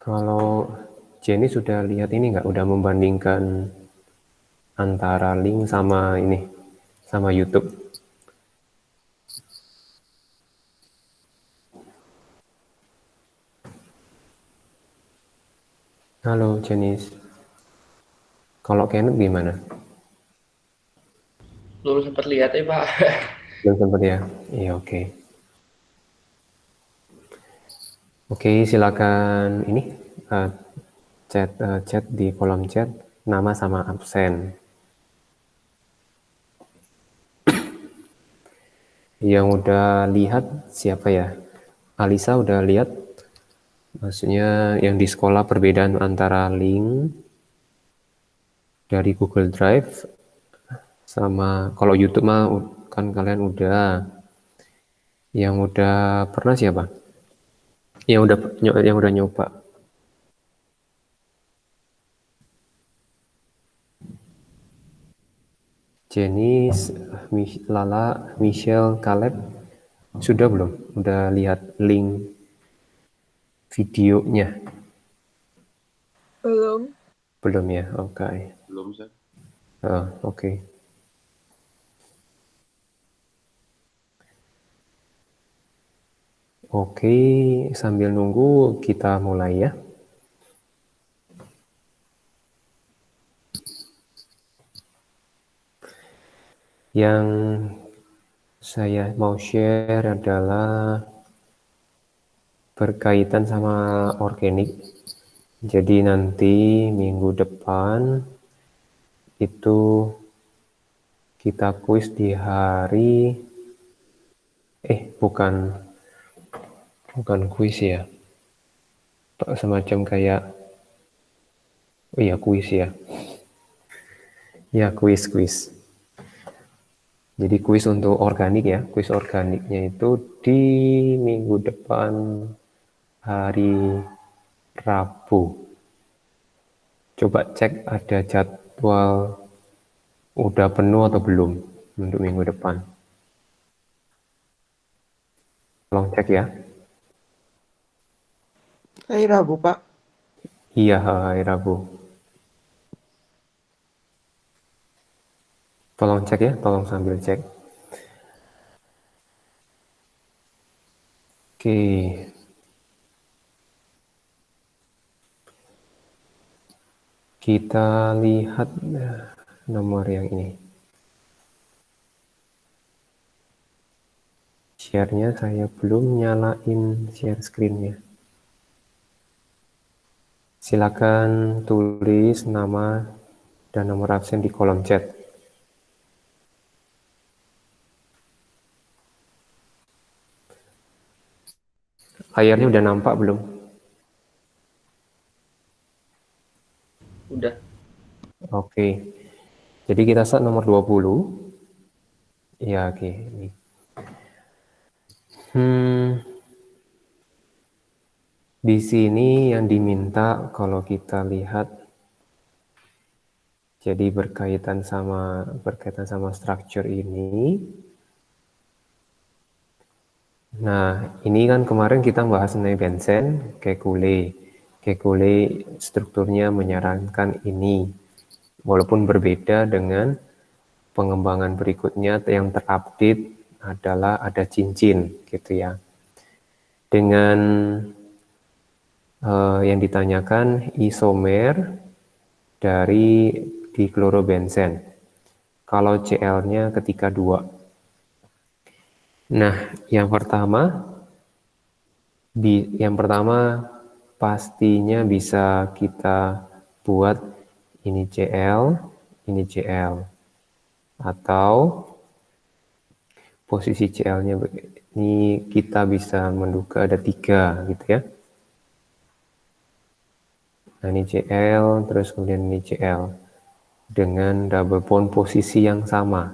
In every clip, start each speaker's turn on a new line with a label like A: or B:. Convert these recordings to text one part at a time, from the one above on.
A: Kalau Jenny sudah lihat ini nggak? Udah membandingkan antara link sama ini, sama YouTube? Halo Jenis, kalau Kenneth gimana?
B: Belum sempat lihat ya Pak.
A: Belum sempat ya? Iya oke. Oke silakan ini uh, chat di kolom chat nama sama absen. Yang udah lihat siapa ya? Alisa udah lihat? Maksudnya yang di sekolah perbedaan antara link dari Google Drive sama kalau YouTube mah kan kalian udah. Yang udah pernah siapa? Yang udah nyoba. Jenis, Lala, Michelle, Caleb sudah belum? Udah lihat link videonya?
C: Belum.
A: Belum ya? Oke.
B: Belum sih.
A: Oke. Oke, sambil nunggu kita mulai ya. Yang saya mau share adalah berkaitan sama organik. Jadi nanti minggu depan itu kita kuis di hari bukan kuis ya. Semacam kayak kuis ya. Ya, kuis. Jadi kuis untuk organik ya. Kuis organiknya itu di minggu depan hari Rabu. Coba cek ada jadwal udah penuh atau belum untuk minggu depan. Tolong cek ya.
C: Hari Rabu, Pak.
A: Iya, hari Rabu. Tolong cek ya, tolong sambil cek. Oke. Kita lihat nomor yang ini. Share-nya saya belum nyalain share screen-nya. Silakan tulis nama dan nomor absen di kolom chat. Layarnya udah nampak belum?
B: Udah.
A: Oke. Jadi kita start nomor 20. Ya, oke. Ini. Di sini yang diminta kalau kita lihat jadi berkaitan sama structure ini. Nah, ini kan kemarin kita bahas mengenai benzen, Kekule. Kekule strukturnya menyarankan ini. Walaupun berbeda dengan pengembangan berikutnya yang terupdate adalah ada cincin gitu ya. Dengan yang ditanyakan isomer dari diklorobenzen. Kalau Cl-nya ketika 2. Nah, yang pertama pastinya bisa kita buat ini Cl, ini Cl. Atau posisi Cl-nya ini kita bisa menduga ada 3 gitu ya. Nah, ini Cl, terus kemudian ini Cl. Dengan double bond posisi yang sama.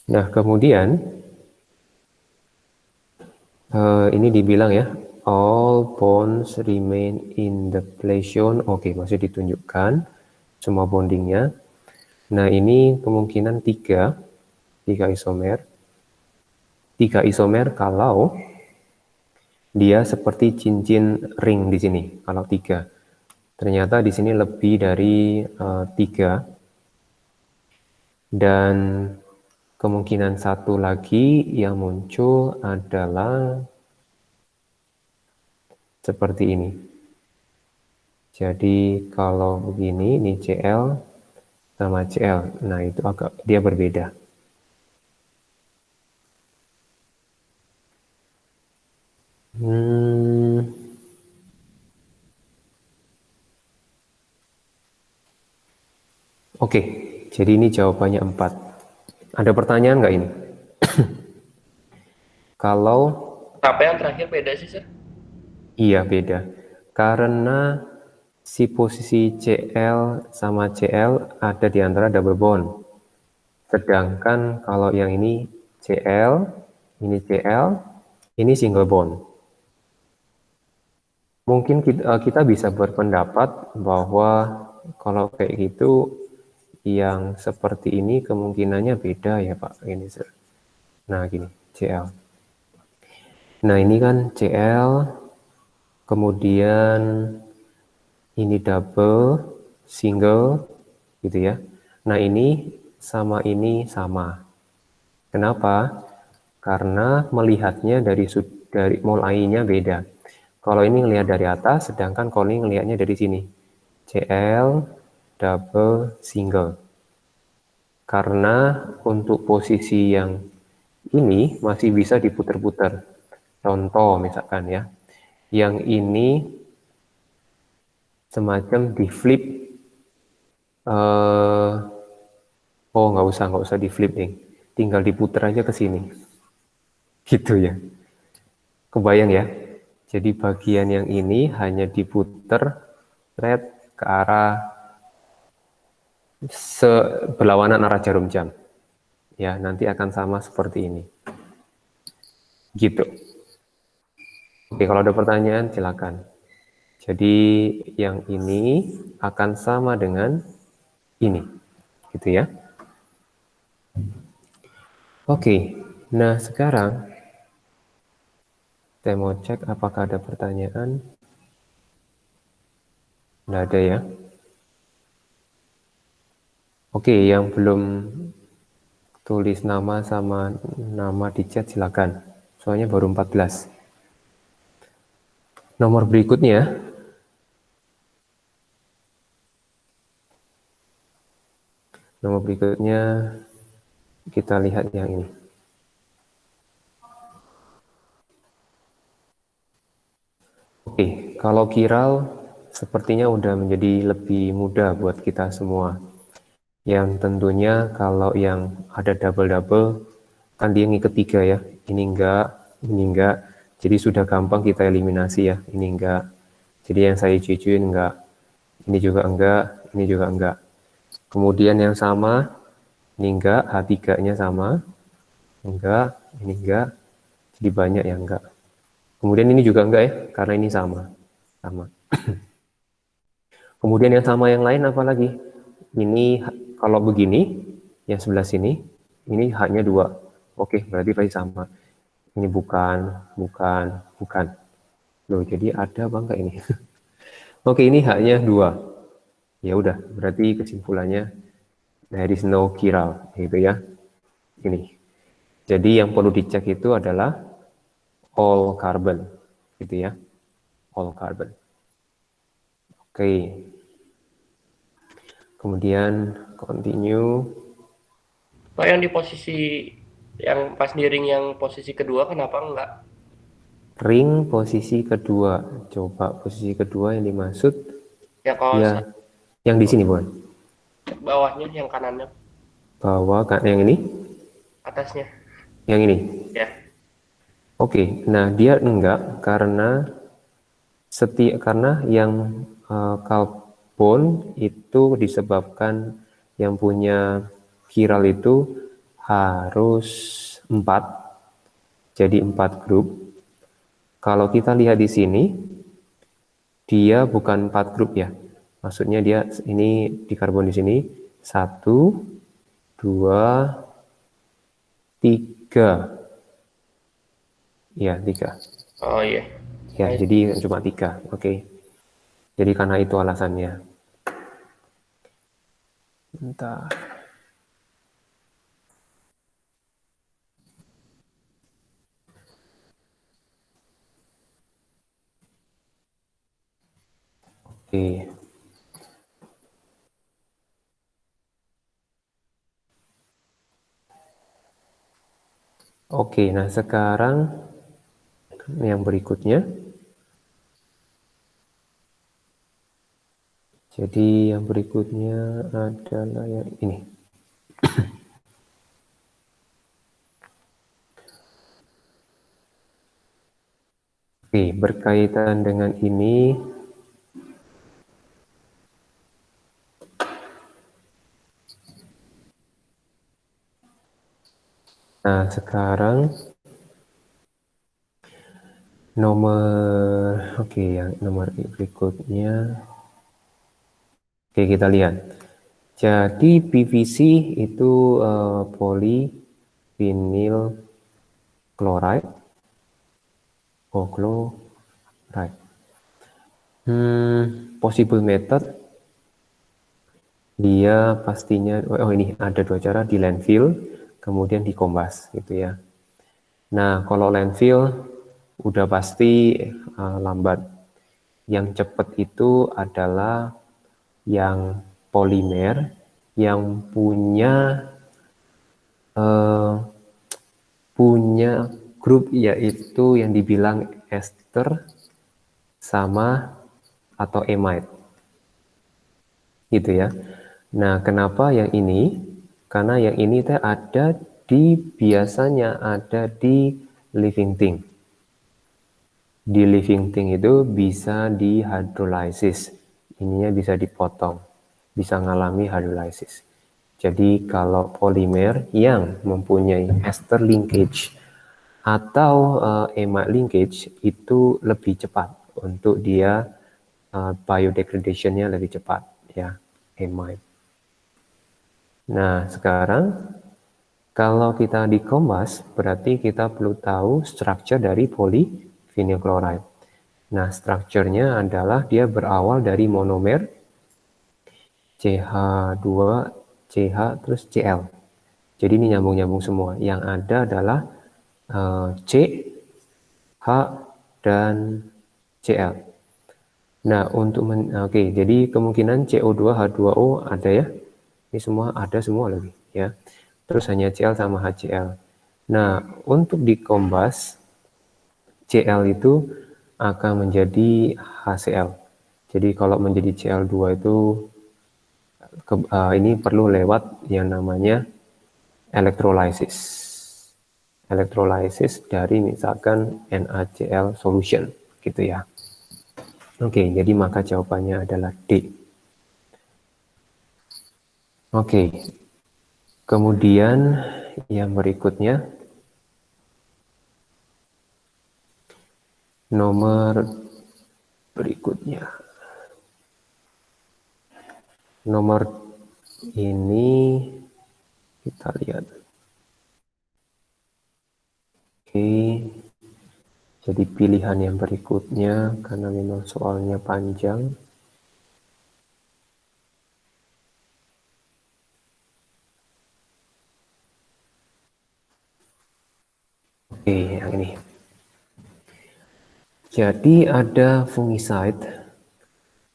A: Nah, kemudian ini dibilang ya, all bonds remain in the place. Oke, masih ditunjukkan semua bondingnya. Nah, ini kemungkinan 3 isomer. 3 isomer kalau Dia seperti cincin ring di sini. Kalau 3, ternyata di sini lebih dari 3. Dan kemungkinan satu lagi yang muncul adalah seperti ini. Jadi kalau begini, ini CL sama CL. Nah, itu agak dia berbeda. Oke, jadi ini jawabannya 4. Ada pertanyaan nggak ini? Kalau
B: Kenapa yang terakhir beda sih, Sir?
A: iya beda. Karena si posisi CL sama CL ada di antara double bond. Sedangkan kalau yang ini CL, ini single bond. Mungkin kita bisa berpendapat bahwa kalau kayak gitu yang seperti ini kemungkinannya beda ya Pak. Ini, nah gini, CL. Nah ini kan CL, kemudian ini double, single, gitu ya. Nah ini sama. Kenapa? Karena melihatnya dari mulainya beda. Kalau ini ngelihat dari atas, sedangkan kalau ini ngelihatnya dari sini. CL, double, single. Karena untuk posisi yang ini masih bisa diputar-putar. Contoh misalkan ya, yang ini semacam di flip. Oh nggak usah di flip nih, tinggal diputar aja ke sini, gitu ya. Kebayang ya? Jadi bagian yang ini hanya diputar thread ke arah berlawanan arah jarum jam. Ya, nanti akan sama seperti ini. Gitu. Oke, kalau ada pertanyaan silakan. Jadi yang ini akan sama dengan ini. Gitu ya. Oke. Nah, sekarang saya mau cek apakah ada pertanyaan. Nggak ada ya. Oke, yang belum tulis nama sama nama di chat silakan. Soalnya baru 14. Nomor berikutnya. Nomor berikutnya kita lihat yang ini. Oke, kalau kiral sepertinya udah menjadi lebih mudah buat kita semua. Yang tentunya kalau yang ada double-double, kan dia ngikat 3 ya. Ini enggak. Jadi sudah gampang kita eliminasi ya. Ini enggak. Jadi yang saya cucuin enggak. Ini juga enggak, ini juga enggak. Kemudian yang sama, ini enggak, H3-nya sama. Enggak, ini enggak. Jadi banyak yang enggak. Kemudian ini juga enggak ya, karena ini sama. Kemudian yang sama yang lain apa lagi? Ini kalau begini, yang sebelah sini, ini haknya 2. Oke, berarti pasti sama. Ini bukan. Loh, jadi ada apa enggak ini? Oke, ini haknya 2. Ya udah, berarti kesimpulannya there is no chiral, gitu ya. Ini. Jadi yang perlu dicek itu adalah all carbon, gitu ya. All carbon. Oke. Kemudian continue.
B: Pak, yang di posisi yang pas di ring yang posisi kedua kenapa enggak?
A: Ring posisi kedua. Coba posisi kedua yang dimaksud
B: Ya kalau
A: ya yang di sini bukan?
B: bawahnya yang kanannya,
A: Bawah kan yang ini?
B: atasnya.
A: Yang ini.
B: Ya.
A: Oke, nah dia enggak karena karena yang karbon itu disebabkan yang punya chiral itu harus 4. Jadi 4 grup. Kalau kita lihat di sini, dia bukan 4 grup ya. Maksudnya dia ini di karbon di sini 1, 2, 3. Ya, 3.
B: Oh iya.
A: Ya, jadi cuma 3. Oke. Jadi karena itu alasannya. Bentar. Oke. Oke, nah sekarang yang berikutnya. Jadi yang berikutnya adalah yang ini. Oke, berkaitan dengan ini. Nah, sekarang yang nomor berikutnya. Oke, kita lihat. Jadi PVC itu polyvinyl chloride. Chloride. Possible method. Dia pastinya, ini ada 2 cara, di landfill, kemudian di kombas, gitu ya. Nah, kalau landfill udah pasti lambat. Yang cepat itu adalah yang polimer yang punya grup, yaitu yang dibilang ester sama atau amide. Gitu ya. Nah, kenapa yang ini? Karena yang ini biasanya ada di living thing. Di living thing itu bisa di hydrolysis. Ininya bisa dipotong, bisa mengalami hydrolysis. Jadi kalau polimer yang mempunyai ester linkage atau amide linkage itu lebih cepat untuk dia biodegradation-nya lebih cepat, ya, amide. Nah, sekarang kalau kita di kombas, berarti kita perlu tahu structure dari polyvinyl chloride. Nah, strukturnya adalah dia berawal dari monomer CH2, CH, terus Cl. Jadi ini nyambung-nyambung semua. Yang ada adalah C, H, dan Cl. Nah, jadi kemungkinan CO2, H2O ada ya. Ini semua ada semua lagi ya. Terus hanya Cl sama HCl. Nah, untuk dikombas, Cl itu akan menjadi HCl. Jadi kalau menjadi Cl2 itu ini perlu lewat yang namanya elektrolisis. Elektrolisis dari misalkan NaCl solution gitu ya. Oke, jadi maka jawabannya adalah D. Oke. Kemudian yang berikutnya nomor berikutnya. Nomor ini kita lihat. Oke. Jadi pilihan yang berikutnya karena memang soalnya panjang. Oke, yang ini. Jadi ada fungicide.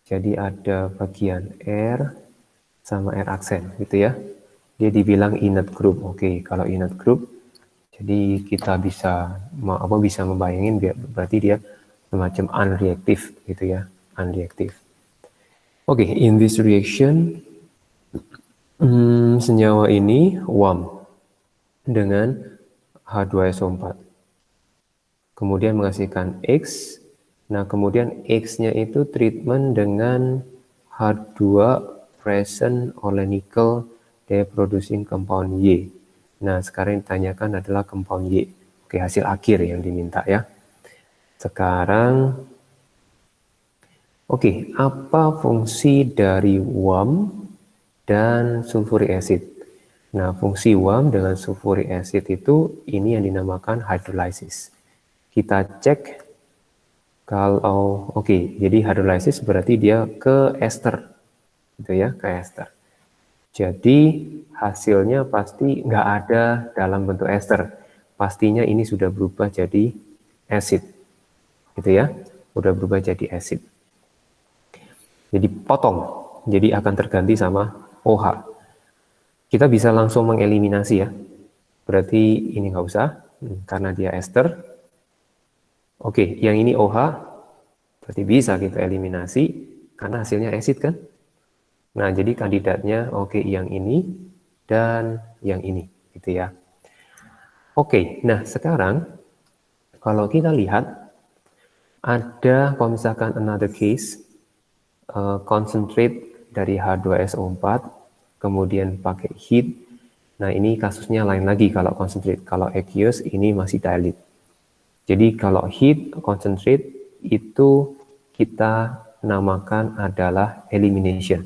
A: Jadi ada bagian R sama R aksen gitu ya. Dia dibilang inert group. Oke, kalau inert group jadi kita bisa membayangin berarti dia semacam unreactive gitu ya, unreactive. Oke, in this reaction senyawa ini warm dengan H2SO4. Kemudian menghasilkan X. Nah, kemudian X-nya itu treatment dengan H2 present oleh nickel, dia producing compound Y. Nah, sekarang yang ditanyakan adalah compound Y. Oke, hasil akhir yang diminta ya. Sekarang, oke, apa fungsi dari WAM dan sulfuric acid? Nah, fungsi WAM dengan sulfuric acid itu ini yang dinamakan hydrolysis. Kita cek Kalau jadi hydrolysis berarti dia ke ester, gitu ya, ke ester. Jadi hasilnya pasti nggak ada dalam bentuk ester. Pastinya ini sudah berubah jadi acid, gitu ya, udah berubah jadi acid. Jadi potong, jadi akan terganti sama OH. Kita bisa langsung mengeliminasi ya. Berarti ini nggak usah, karena dia ester. Yang ini OH, berarti bisa kita eliminasi karena hasilnya acid kan. Nah, jadi kandidatnya yang ini dan yang ini, gitu ya. Nah sekarang kalau kita lihat ada, kalau misalkan another case, concentrate dari H2SO4, kemudian pakai heat. Nah ini kasusnya lain lagi kalau concentrate. Kalau aqueous ini masih dilute. Jadi kalau heat concentrate itu kita namakan adalah elimination.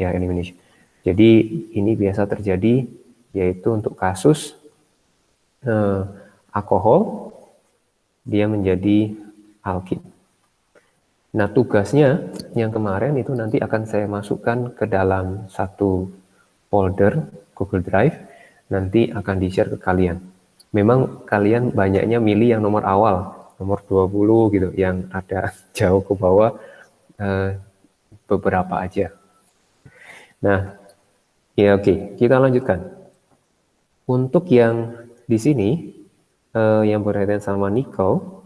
A: Ya, elimination. Jadi ini biasa terjadi yaitu untuk kasus alkohol dia menjadi alkit. Nah, tugasnya yang kemarin itu nanti akan saya masukkan ke dalam satu folder Google Drive, nanti akan di-share ke kalian. Memang kalian banyaknya milih yang nomor awal, nomor 20 gitu, yang ada jauh ke bawah beberapa aja. Nah, ya kita lanjutkan. Untuk yang di sini, yang berkaitan sama nikel,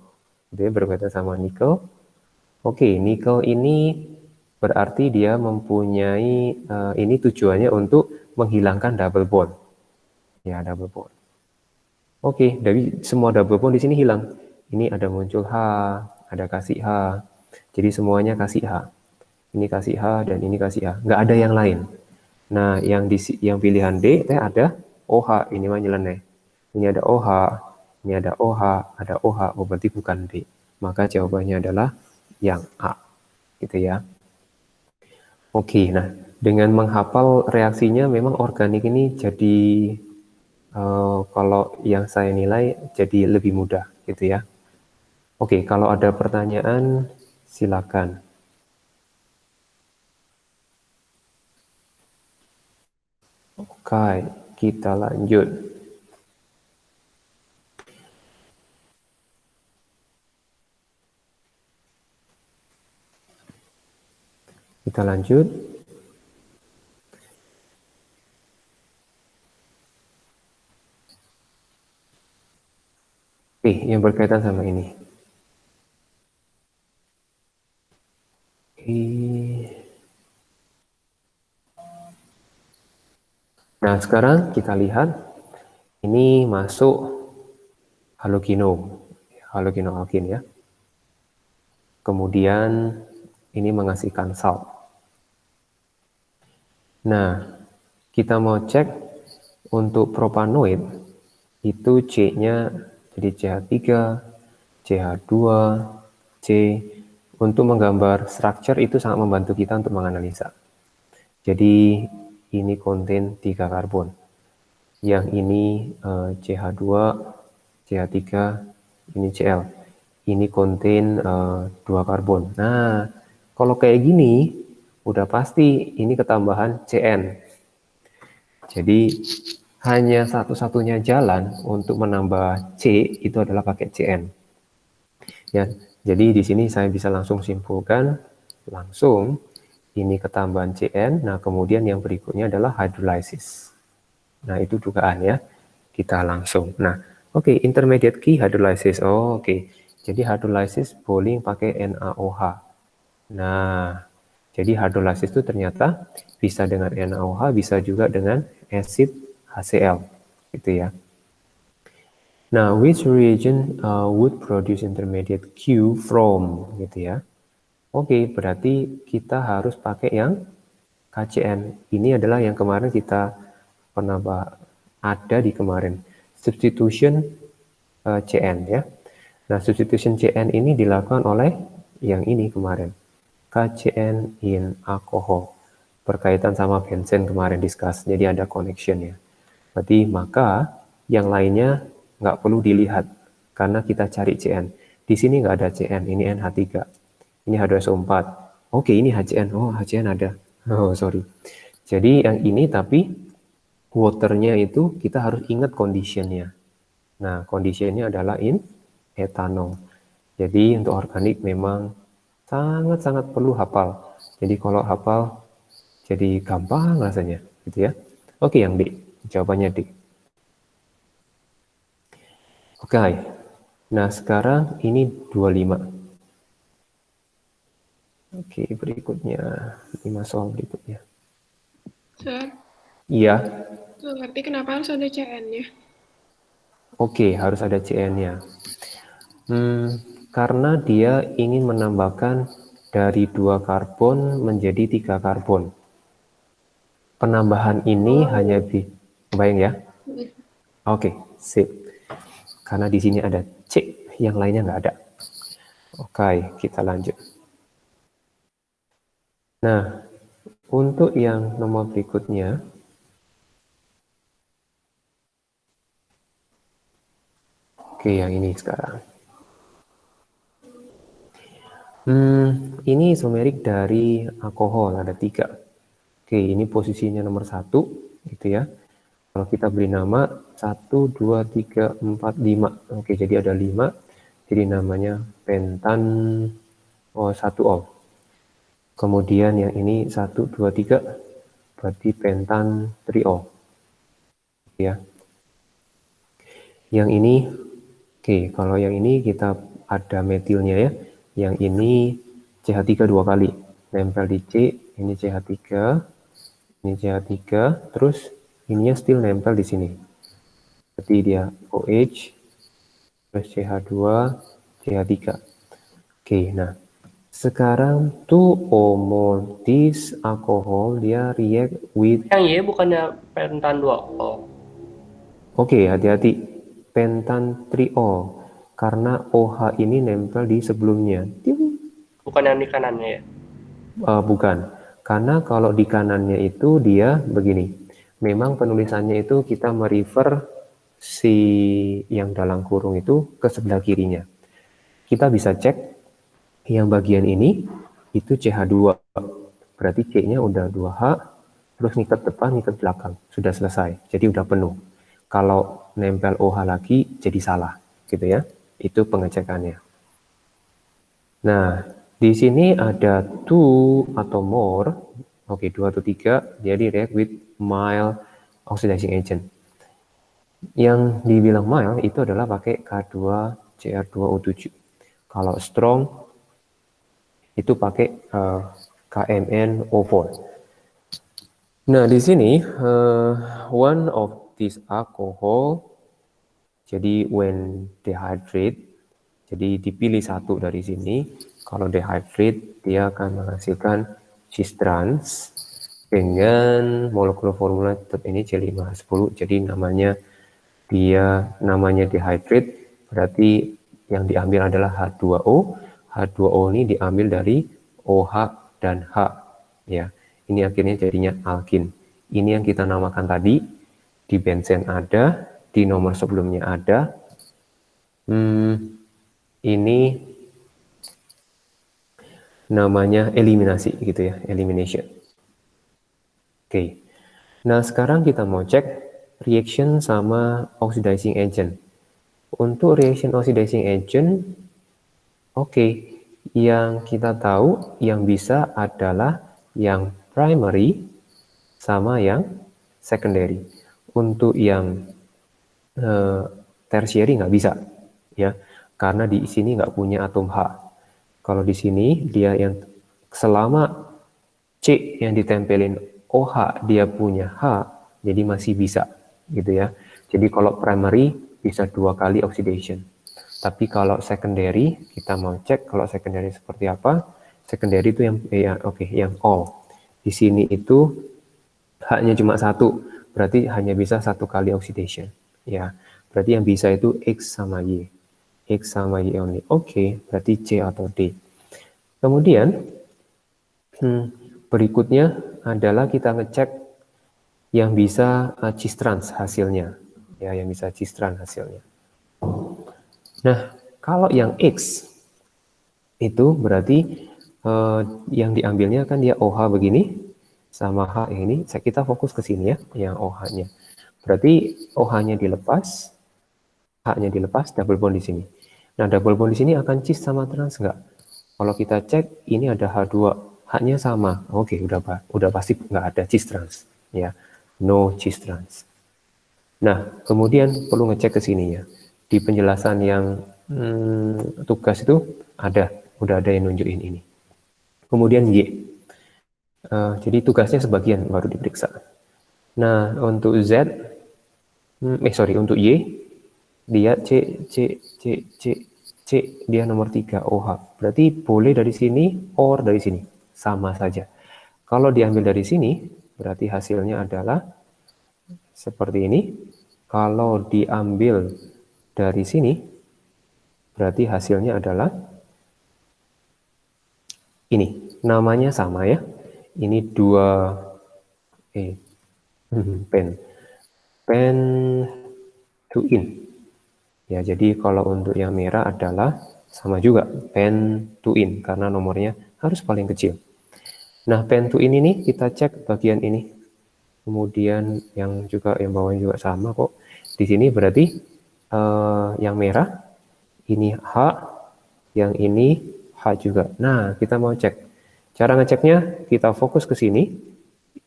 A: dia berkaitan sama nikel. Nikel ini berarti dia mempunyai, ini tujuannya untuk menghilangkan double bond. Ya, double bond. Dari semua double bond di sini hilang. Ini ada muncul H, ada kasih H. Jadi semuanya kasih H. Ini kasih H dan ini kasih H. Nggak ada yang lain. Nah, yang pilihan D, ada OH. Ini mah nyeleneh. Ini ada OH, ini ada OH, ada OH. Berarti bukan D. Maka jawabannya adalah yang A, gitu ya. Nah, dengan menghafal reaksinya memang organik ini jadi kalau yang saya nilai jadi lebih mudah, gitu ya. Kalau ada pertanyaan silakan. Kita lanjut. Kita lanjut. Yang berkaitan sama ini. Nah, sekarang kita lihat ini masuk halogenoalkin ya. Kemudian ini menghasilkan salt. Nah, kita mau cek untuk propanoid itu C-nya jadi CH3, CH2, C. Untuk menggambar structure itu sangat membantu kita untuk menganalisa. Jadi ini konten 3 karbon. Yang ini CH2, CH3, ini Cl. Ini konten 2 karbon. Nah, kalau kayak gini, udah pasti ini ketambahan Cn. Jadi hanya satu-satunya jalan untuk menambah C itu adalah pakai Cn. Ya, jadi di sini saya bisa langsung simpulkan langsung ini ketambahan Cn. Nah, kemudian yang berikutnya adalah hydrolysis. Nah, itu dugaan ya. Kita langsung. Nah, intermediate key hydrolysis. Jadi hydrolysis boleh pakai NaOH. Nah, jadi hydrolysis itu ternyata bisa dengan NaOH, bisa juga dengan acid HCl, gitu ya. Nah, which reagent would produce intermediate Q from, gitu ya. Berarti kita harus pakai yang KCN. Ini adalah yang kemarin kita pernah ada di kemarin. Substitution CN ya. Nah, substitution CN ini dilakukan oleh yang ini kemarin. KCN in alcohol. Berkaitan sama benzen kemarin discuss. Jadi ada connection ya. Berarti maka yang lainnya nggak perlu dilihat karena kita cari CN. Di sini nggak ada CN, ini NH3. Ini H2SO4. Oke, ini HCN. Oh, HCN ada. Oh, sorry. Jadi yang ini tapi waternya itu kita harus ingat conditionnya. Nah, conditionnya adalah in etanol. Jadi untuk organik memang sangat-sangat perlu hafal. Jadi kalau hafal jadi gampang rasanya, gitu ya. Oke, yang D. Jawabannya D. Oke. Nah, sekarang ini 25. Oke, berikutnya 5 soal berikutnya.
C: Sir,
A: Iya.
C: ngerti kenapa harus ada CN-nya?
A: Oke, harus ada CN-nya. Karena dia ingin menambahkan dari 2 karbon menjadi 3 karbon. Penambahan ini hanya bayang ya? Oke, sip. Karena di sini ada C, yang lainnya nggak ada. Oke, kita lanjut. Nah, untuk yang nomor berikutnya, oke, yang ini sekarang. Ini isomerik dari alkohol, ada 3. Oke, ini posisinya nomor 1, gitu ya. Kalau kita beri nama 1, 2, 3, 4, 5. Oke, jadi ada 5. Jadi namanya pentan 1-ol. Kemudian yang ini 1, 2, 3. Berarti pentan 3-ol. Ya. Yang ini, oke, kalau yang ini kita ada metilnya ya. Yang ini CH3 2 kali. Nempel di C, ini CH3. Ini CH3, terus ininya still nempel di sini. Berarti dia OH, plus CH2, CH3. Oke, nah sekarang 2 mol this alcohol dia react with.
B: Yang Y bukannya pentan 2-ol.
A: Oke, hati-hati. Pentan 3-ol. Karena OH ini nempel di sebelumnya.
B: Bukan yang di kanannya ya.
A: Bukan. Karena kalau di kanannya itu dia begini. Memang penulisannya itu kita merefer si yang dalam kurung itu ke sebelah kirinya. Kita bisa cek yang bagian ini itu CH2. Berarti C-nya udah 2H, terus ngikat depan, ngikat belakang. Sudah selesai. Jadi udah penuh. Kalau nempel OH lagi jadi salah, gitu ya. Itu pengecekannya. Nah, di sini ada 2 atau more. Oke, 2 atau 3, jadi react with mild oxidizing agent. Yang dibilang mild itu adalah pakai K2Cr2O7. Kalau strong itu pakai KMnO4. Nah, di sini one of this alcohol, jadi when dehydrate, jadi dipilih satu dari sini. Kalau dehydrate, dia akan menghasilkan cis trans dengan molekul formula tetap ini C5H10. Jadi namanya dehydrate, berarti yang diambil adalah H2O. H2O ini diambil dari OH dan H. Ya, ini akhirnya jadinya alkin. Ini yang kita namakan tadi, di benzen ada, di nomor sebelumnya ada. Ini namanya eliminasi gitu ya, elimination. Oke. Nah, sekarang kita mau cek reaction sama oxidizing agent. Untuk reaction oxidizing agent, oke, yang kita tahu yang bisa adalah yang primary sama yang secondary. Untuk yang tertiary nggak bisa, ya, karena di sini nggak punya atom H. Kalau di sini dia yang selama C yang ditempelin OH dia punya H, jadi masih bisa, gitu ya. Jadi kalau primary bisa 2 kali oxidation. Tapi kalau secondary, kita mau cek kalau secondary seperti apa. Secondary itu yang yang all. Di sini itu H-nya cuma 1, berarti hanya bisa 1 kali oxidation. Ya, berarti yang bisa itu X sama Y. X sama Y only. Oke, berarti C atau D. Kemudian berikutnya adalah kita ngecek yang bisa cis trans hasilnya. Ya, yang bisa cis trans hasilnya. Nah, Kalau yang X itu berarti yang diambilnya kan dia OH begini sama H ini. Kita fokus ke sini ya, yang OH-nya. Berarti OH-nya dilepas, H-nya dilepas, double bond di sini. Nah, double bond di sini akan cis sama trans nggak? Kalau kita cek, ini ada H2, H-nya sama. Oke, udah pasti nggak ada cis trans. Ya, no cis trans. Nah, kemudian perlu ngecek ke sini ya. Di penjelasan yang tugas itu udah ada yang nunjukin ini. Kemudian Y. Jadi tugasnya sebagian baru diperiksa. Nah, untuk Z, untuk Y, dia C, dia nomor 3 OH. Berarti boleh dari sini, or dari sini. Sama saja. Kalau diambil dari sini, berarti hasilnya adalah seperti ini. Kalau diambil dari sini, berarti hasilnya adalah ini. Namanya sama ya. Ini 2 pen to in. Ya, jadi kalau untuk yang merah adalah sama juga pen to in karena nomornya harus paling kecil. Nah, pen to in ini kita cek bagian ini. Kemudian yang bawahnya juga sama kok. Di sini berarti yang merah ini H, yang ini H juga. Nah, kita mau cek. Cara ngeceknya kita fokus ke sini.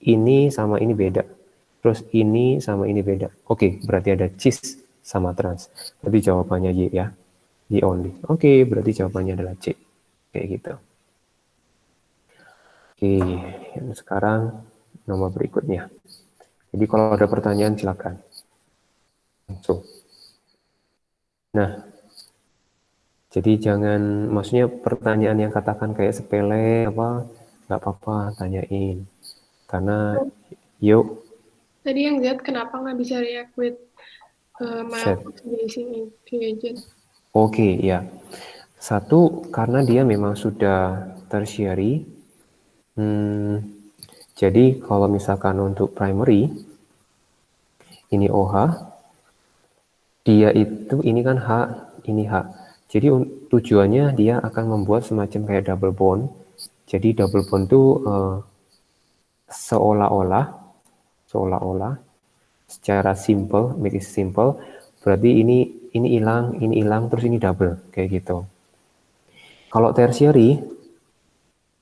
A: Ini sama ini beda. Terus ini sama ini beda. Oke, berarti ada cis sama trans. Berarti jawabannya Y ya. Y only. Oke, berarti jawabannya adalah C. Kayak gitu. Oke, sekarang nomor berikutnya. Jadi kalau ada pertanyaan silakan. Langsung. Nah, jadi jangan, maksudnya pertanyaan yang katakan kayak sepele nggak apa-apa tanyain. Karena yuk.
C: Tadi yang Z kenapa nggak bisa react with mild
A: Set.
C: oxidation reagent?
A: Oke, ya. Satu, karena dia memang sudah tertiary. Jadi kalau misalkan untuk primary, ini OH, dia itu, ini kan H, ini H. Jadi tujuannya dia akan membuat semacam kayak double bond. Jadi double bond itu seolah-olah secara simple, make it simple, berarti ini hilang, terus ini double, kayak gitu. Kalau tertiary,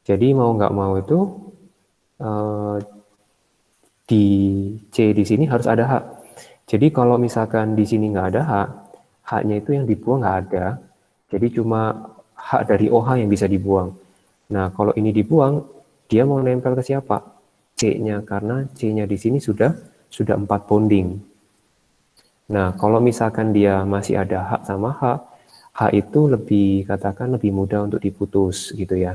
A: jadi mau nggak mau itu di C di sini harus ada H. Jadi kalau misalkan di sini nggak ada H, H-nya itu yang dibuang nggak ada. Jadi cuma H dari OH yang bisa dibuang. Nah, kalau ini dibuang, dia mau nempel ke siapa? C-nya, karena C-nya di sini sudah 4 bonding. Nah, kalau misalkan dia masih ada H sama H itu katakan lebih mudah untuk diputus gitu ya.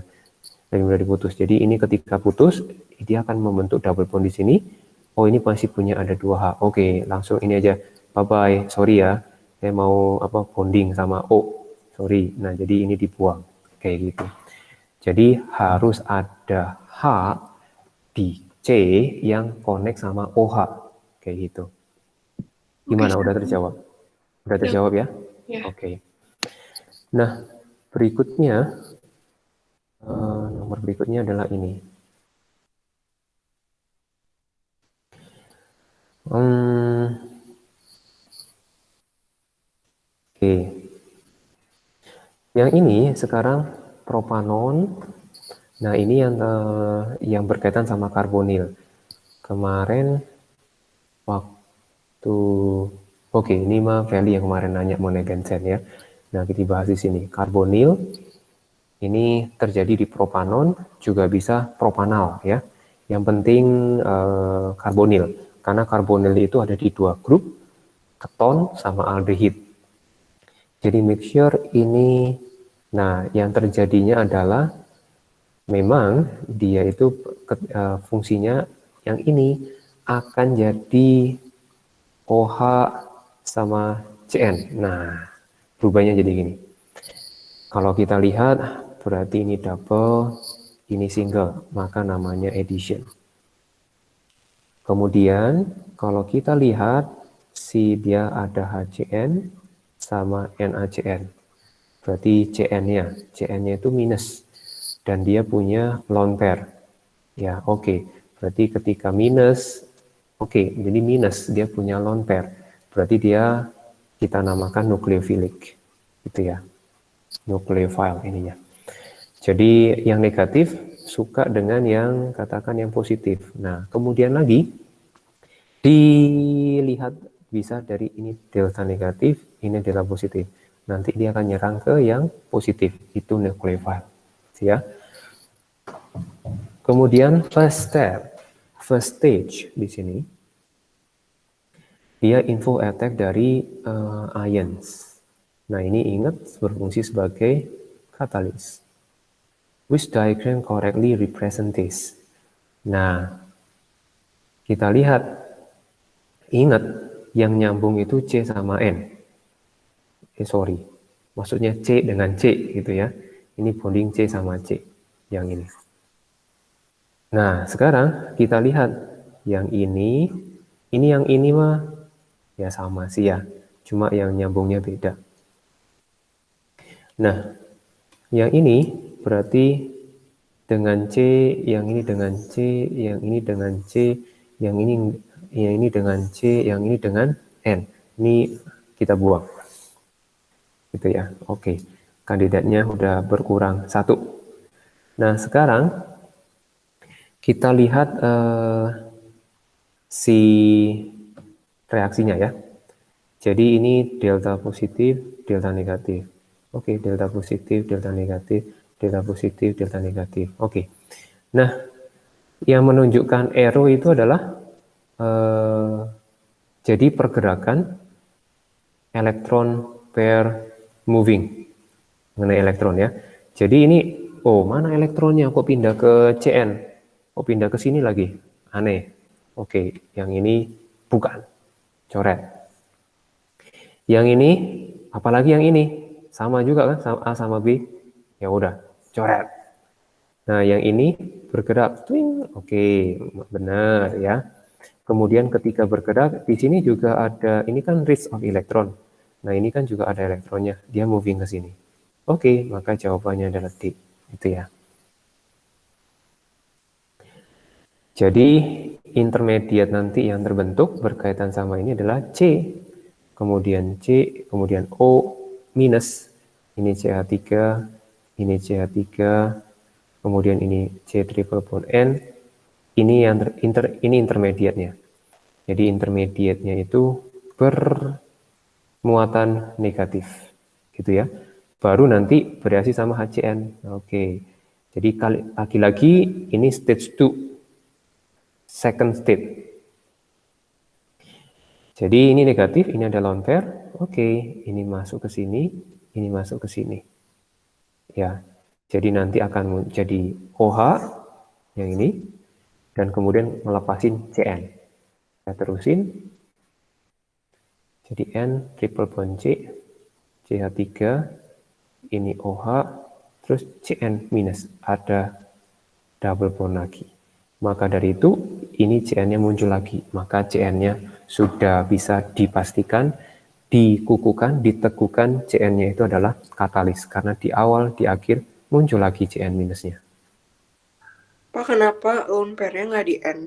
A: Lebih mudah diputus. Jadi ini ketika putus, dia akan membentuk double bond di sini. Oh, ini masih punya ada 2H. Oke, langsung ini aja. Bye-bye. Sorry ya. Saya mau bonding sama O. Sorry. Nah, jadi ini dibuang. Kayak gitu. Jadi harus ada H di C yang connect sama OH. Kayak gitu. Gimana? Udah terjawab? Udah terjawab ya?
C: Ya.
A: Oke. Nah, berikutnya, nomor berikutnya adalah ini. Oke. Yang ini sekarang propanon. Nah, ini yang berkaitan sama karbonil. Kemarin waktu ini mah Feli yang kemarin nanya mengenai Gensen ya. Nah, kita bahas di sini. Karbonil ini terjadi di propanon, juga bisa propanal ya. Yang penting karbonil, karena karbonil itu ada di 2 grup, keton sama aldehid. Jadi make sure ini, nah yang terjadinya adalah memang dia itu fungsinya yang ini akan jadi OH sama CN. Nah, berubahnya jadi gini. Kalau kita lihat, berarti ini double, ini single, maka namanya addition. Kemudian, kalau kita lihat, dia ada HCN sama NaCN. berarti CN-nya itu minus, dan dia punya lone pair. Ya, oke. Berarti ketika minus, jadi minus, dia punya lone pair. Berarti dia kita namakan nukleofilik, gitu ya. Nukleofile ininya. Jadi yang negatif suka dengan yang katakan yang positif. Nah, kemudian lagi dilihat bisa dari ini delta negatif, ini delta positif. Nanti dia akan nyerang ke yang positif, itu nucleophile. Ya. Kemudian first stage di sini dia info attack dari ions. Nah, ini ingat berfungsi sebagai katalis. Which diagram correctly represent this? Nah, kita lihat, ingat yang nyambung itu C sama N. Maksudnya C dengan C gitu ya. Ini bonding C sama C yang ini. Nah, sekarang kita lihat yang ini yang ini mah ya sama sih ya. Cuma yang nyambungnya beda. Nah, yang ini berarti dengan C, yang ini dengan C, yang ini dengan C, yang ini dengan C, yang ini dengan N. Ini kita buang. Gitu ya. Oke. Kandidatnya udah berkurang 1. Nah, sekarang kita lihat si reaksinya ya. Jadi ini delta positif, delta negatif. Oke, delta positif, delta negatif, delta positif, delta negatif. Oke. Nah, yang menunjukkan arrow itu adalah jadi pergerakan elektron pair moving mengenai elektron ya. Jadi ini, mana elektronnya kok pindah ke Cn? Kok pindah ke sini lagi? Aneh. Oke, yang ini bukan. Coret. Yang ini, apalagi yang ini? Sama juga kan, sama A sama B. Ya udah, coret. Nah, yang ini bergerak. Twing. Oke, benar ya. Kemudian ketika bergerak, di sini juga ada, ini kan reach of electron. Nah, ini kan juga ada elektronnya. Dia moving ke sini. Oke, maka jawabannya adalah D. Itu ya. Jadi, intermediate nanti yang terbentuk berkaitan sama ini adalah C. Kemudian C, kemudian O minus. Ini CH3, ini CH3, kemudian ini C triple bond N. Ini yang ini intermediate-nya. Jadi intermediate-nya itu bermuatan negatif. Gitu ya. Baru nanti bereaksi sama HCN. Oke. Jadi lagi-lagi ini stage 2. Second state. Jadi ini negatif, ini ada lone pair. Oke, ini masuk ke sini, ini masuk ke sini. Ya. Jadi nanti akan menjadi OH yang ini dan kemudian melepasin CN. Saya terusin. Jadi N triple bond C, CH3, ini OH, terus CN minus, ada double bond lagi. Maka dari itu, ini CN-nya muncul lagi. Maka CN-nya sudah bisa dipastikan, dikukuhkan, diteguhkan CN-nya itu adalah katalis. Karena di awal, di akhir, muncul lagi CN minusnya.
D: Pak, kenapa lone pair-nya nggak di N?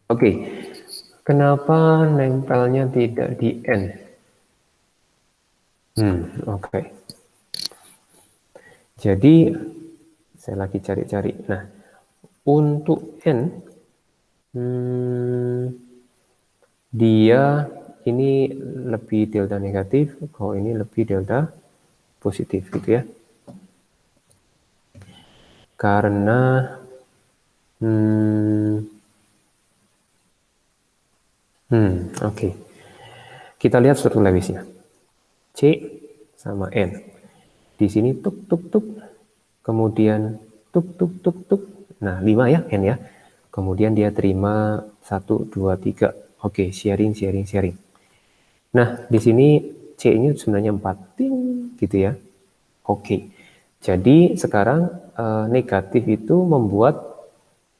A: Oke, kenapa nempelnya tidak di N? Oke. Jadi, saya lagi cari-cari. Nah, untuk N, dia ini lebih delta negatif, kalau ini lebih delta positif gitu ya. Karena oke. Kita lihat struktur Lewisnya. C sama N. Di sini tuk tuk tuk, kemudian tuk tuk tuk tuk. Nah, 5 ya N ya. Kemudian dia terima 1 2 3. Oke, sharing. Nah, di sini C ini sebenarnya 4 ting gitu ya. Oke. Jadi sekarang negatif itu membuat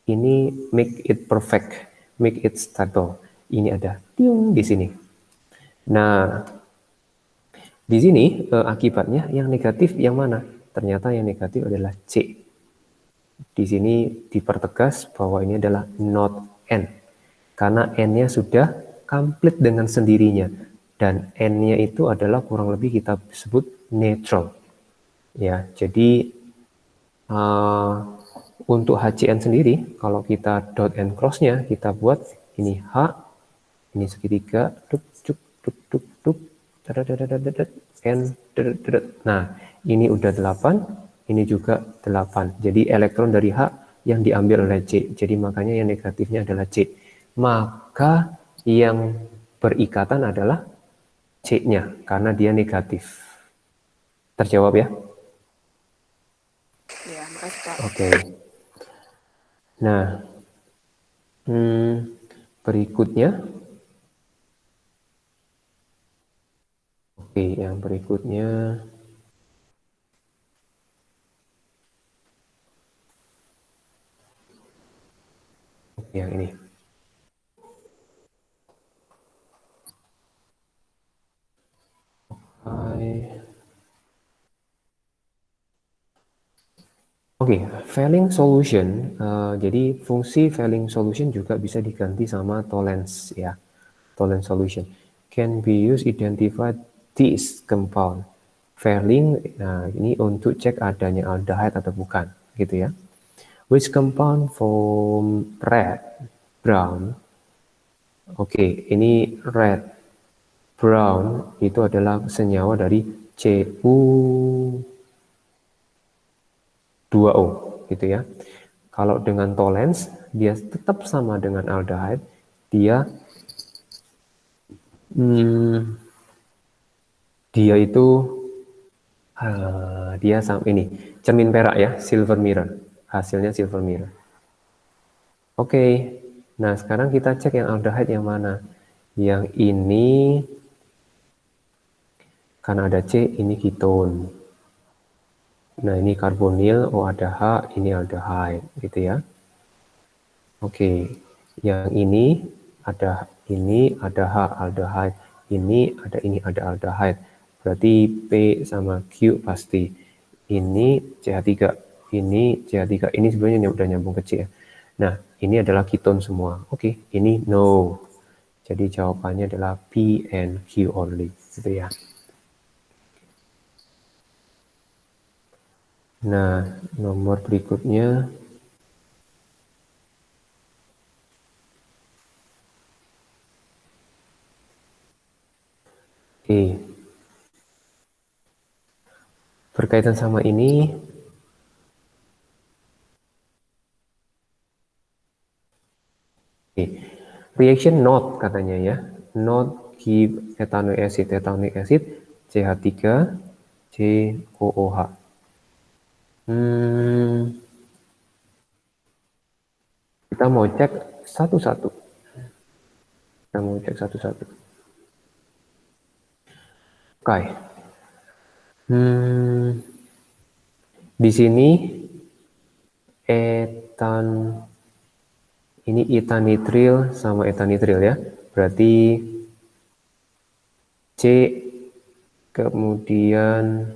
A: ini make it perfect, make it stable. Ini ada ting di sini. Nah, Di sini akibatnya yang negatif yang mana? Ternyata yang negatif adalah C. Di sini dipertegas bahwa ini adalah not N. Karena N-nya sudah komplit dengan sendirinya. Dan N-nya itu adalah kurang lebih kita sebut neutral. Ya, jadi untuk HCN sendiri, kalau kita dot and cross-nya, kita buat ini H, ini segitiga, duk, duk, duk, duk, duk, N, nah, ini udah 8, ini juga 8. Jadi elektron dari H yang diambil oleh C. Jadi makanya yang negatifnya adalah C. Maka yang berikatan adalah C-nya, karena dia negatif. Terjawab ya?
D: Ya, makasih Kak.
A: Oke. Nah, berikutnya. Oke, yang berikutnya. Oke, yang ini. Oke, Fehling solution. Jadi fungsi Fehling solution juga bisa diganti sama Tollens ya. Tollens solution can be used identify this compound. Fehling, nah ini untuk cek adanya aldehyde atau bukan, gitu ya. Which compound form red, brown? Oke, ini red, brown itu adalah senyawa dari Cu2O, gitu ya. Kalau dengan Tollens, dia tetap sama dengan aldehyde, dia itu dia sama ini cermin perak ya, silver mirror, hasilnya silver mirror. Oke, nah sekarang kita cek yang aldehyde yang mana. Yang ini karena ada C, ini keton. Nah ini karbonil, O ada H, ini aldehyde, gitu ya. Oke, yang ini ada H aldehyde, ini ada aldehyde. Berarti P sama Q pasti. Ini CH3, ini CH3, ini sebenarnya udah nyambung ke C ya. Nah, ini adalah keton semua. Oke, ini no. Jadi jawabannya adalah P and Q only, gitu ya. Nah, nomor berikutnya. Oke. Berkaitan sama ini, reaction not katanya ya. Not give ethanoic acid CH3 COOH. Kita mau cek satu-satu. Oke. Di sini ini etanitril sama etanitril ya. Berarti C kemudian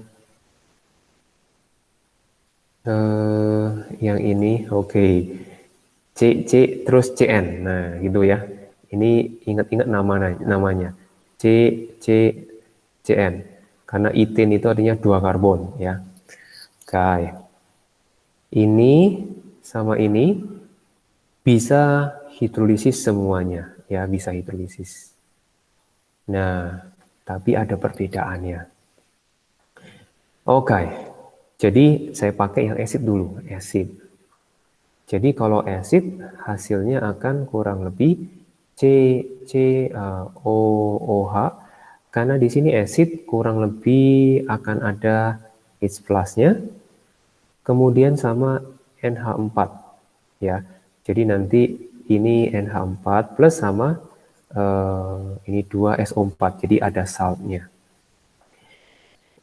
A: yang ini oke. C terus CN. Nah, gitu ya. Ini ingat-ingat namanya. CN. Karena eten itu artinya 2 karbon ya. Oke. Ini sama ini bisa hidrolisis semuanya ya, bisa hidrolisis. Nah, tapi ada perbedaannya. Oke. Jadi saya pakai yang acid dulu, acid. Jadi kalau acid hasilnya akan kurang lebih COOH karena di sini acid kurang lebih akan ada H plus-nya kemudian sama NH4 ya. Jadi nanti ini NH4 plus sama ini 2SO4 jadi ada saltnya.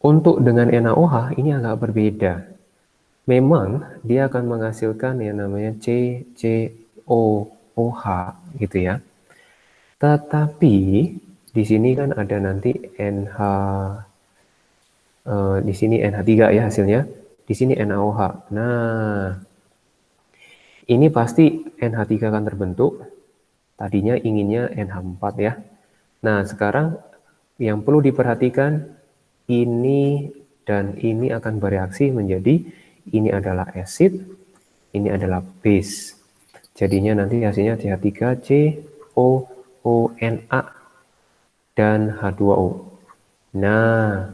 A: Untuk dengan NaOH ini agak berbeda. Memang dia akan menghasilkan yang namanya CCOOH gitu ya. Tetapi di sini kan ada nanti NH Di sini NH3 ya hasilnya, di sini NaOH. Nah, ini pasti NH3 akan terbentuk. Tadinya inginnya NH4 ya. Nah, sekarang yang perlu diperhatikan, ini dan ini akan bereaksi menjadi, ini adalah acid, ini adalah base. Jadinya nanti hasilnya CH3COONA dan H2O. Nah,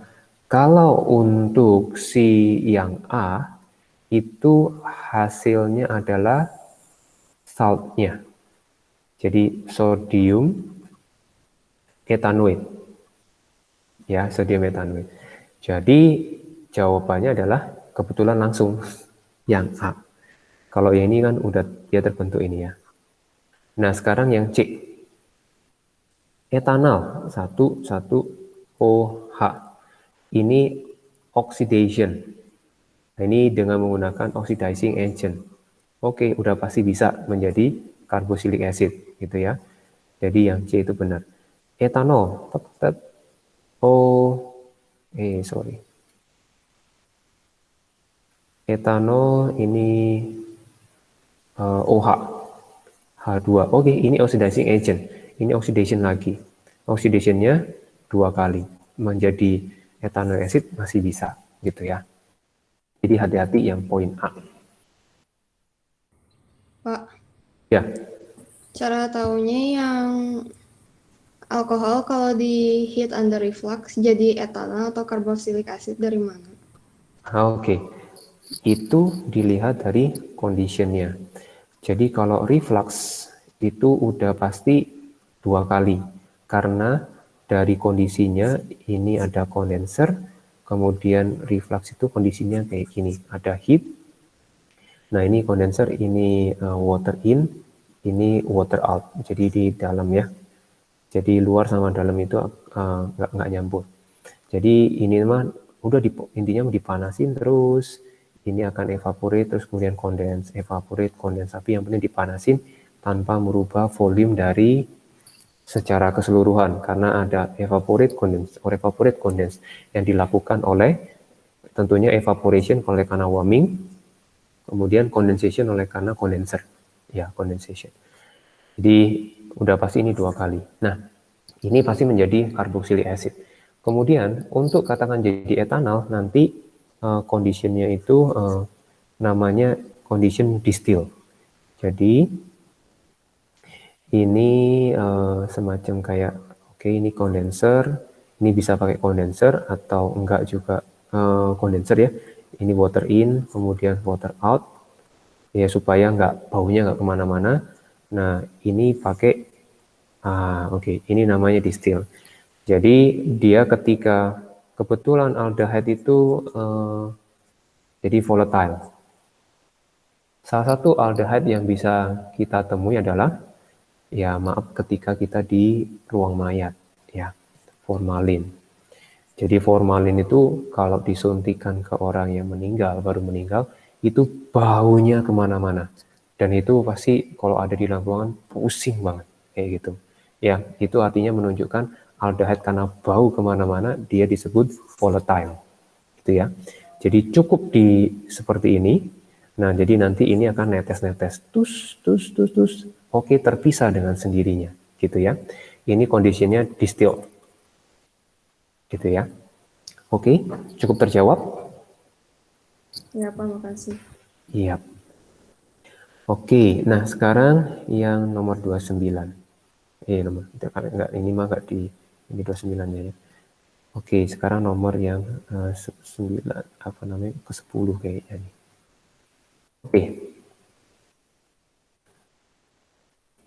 A: kalau untuk si yang A, itu hasilnya adalah saltnya. Jadi sodium etanoid. Ya, sodium etanoid. Jadi jawabannya adalah kebetulan langsung yang A. Kalau yang ini kan udah dia terbentuk ini ya. Nah, sekarang yang C. Etanol 1,1-OH. Ini oxidation. Nah, ini dengan menggunakan oxidizing agent. Oke, udah pasti bisa menjadi carboxylic acid gitu ya. Jadi yang C itu benar. Etanol, Etanol ini OH, H2. Oke, ini oxidizing agent. Ini oxidation lagi. Oxidationnya 2 kali. Menjadi ethanol acid masih bisa gitu ya. Jadi hati-hati yang poin A.
E: Pak,
A: Ya.
E: cara taunya yang alkohol kalau di heat under reflux jadi etanol atau carboxylic acid dari mana?
A: Oke. Itu dilihat dari conditionnya. Jadi kalau reflux itu udah pasti 2 kali. Karena dari kondisinya ini ada kondenser, kemudian reflux itu kondisinya kayak gini. Ada heat. Nah ini kondenser, ini water in, ini water out. Jadi di dalam ya. Jadi luar sama dalam itu nggak nyambung. Jadi ini mah udah intinya dipanasin terus. Ini akan evaporate terus kemudian kondens, evaporate, kondens. Tapi yang penting dipanasin tanpa merubah volume dari secara keseluruhan karena ada evaporate condense yang dilakukan oleh tentunya evaporation oleh karena warming, kemudian condensation oleh karena condenser. Ya, condensation. Jadi udah pasti ini 2 kali. Nah, ini pasti menjadi carboxylic acid. Kemudian untuk katakan jadi etanol nanti conditionnya itu namanya condition distill. Jadi ini semacam kayak ini kondenser, ini bisa pakai kondenser atau enggak juga kondenser ya. Ini water in, kemudian water out, ya supaya baunya nggak kemana-mana. Nah ini pakai ini namanya distill. Jadi dia ketika kebetulan aldehyde itu jadi volatile. Salah satu aldehyde yang bisa kita temui adalah ketika kita di ruang mayat ya, formalin. Jadi formalin itu kalau disuntikan ke orang yang baru meninggal, itu baunya kemana-mana. Dan itu pasti kalau ada di dalam ruangan pusing banget kayak gitu. Ya, itu artinya menunjukkan aldehyde karena bau kemana-mana dia disebut volatile, gitu ya. Jadi cukup seperti ini. Nah, jadi nanti ini akan netes-netes, tus. Oke, terpisah dengan sendirinya, gitu ya. Ini kondisinya distill, gitu ya. Oke, cukup terjawab?
E: Ya, Pak, makasih.
A: Iya. Oke, nah sekarang yang nomor 29. Ini mah enggak di ini 29-nya ya. Oke, sekarang nomor yang 9 ke-10 kayaknya nih. Oke.